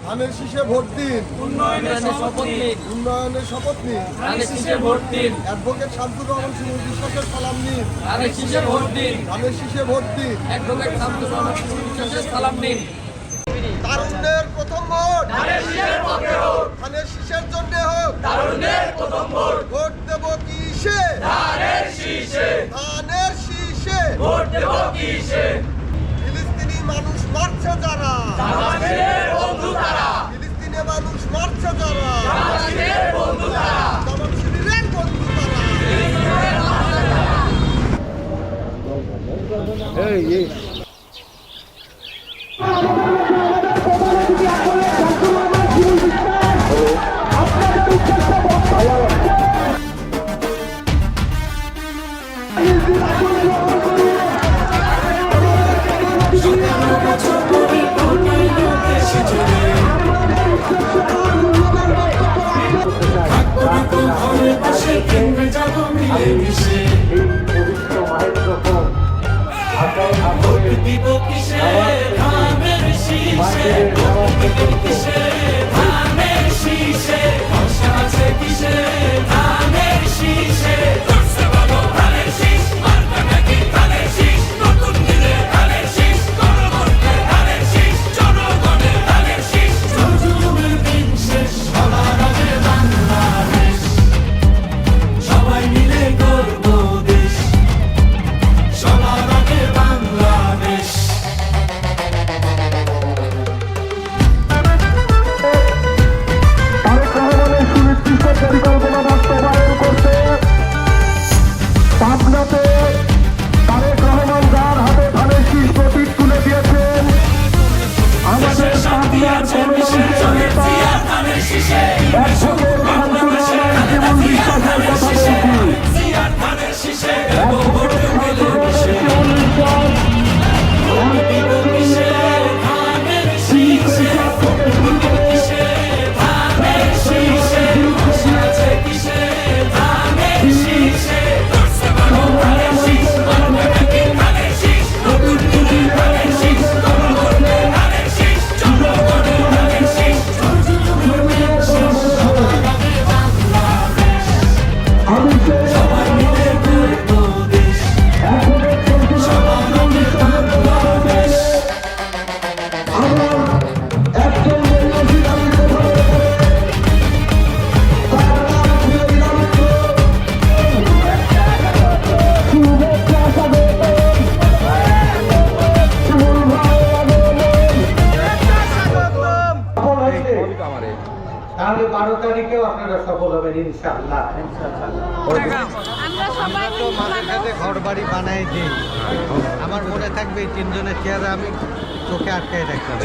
ধানের শীষে ভোট দিন, উন্নয়নের শপথ নিন, উন্নয়নের শপথ নিন। ধানের শীষে ভোট দিন, অ্যাডভোকেট শামসুর রহমান শিমুল বিশ্বাসের সালাম নিন, ধানের শীষে ভোট দিন, ধানের শীষে ভোট দিন। অ্যাডভোকেট শামসুর রহমান বিশ্বাসের সালাম নিন। তারুণ্যের প্রথম ভোট ধানের শীষের পক্ষে হোক, ধানের শীষের জন্য হোক। তারুণ্যের প্রথম ভোট ভোট দেব কিসে? ধানের শীষে, ধানের শীষে। ভোট দেব কিসে? ফিলিস্তিনি মানুষ মারছে যারা, জামাতের বন্ধু তারা, ফিলিস্তিনি মানুষ মারছে যারা, জামাতের বন্ধু তারা, জামাত শিবিরের বন্ধু তারা। তাহলে 12 তারিখেও আপনারা সফল হবেন ইনশাআল্লাহ। আমরা তো মাঝে সাথে ঘর বাড়ি বানাই দিই, আমার মনে থাকবে এই তিনজনের চেহারা আমি চোখে আটকাই রাখতাম।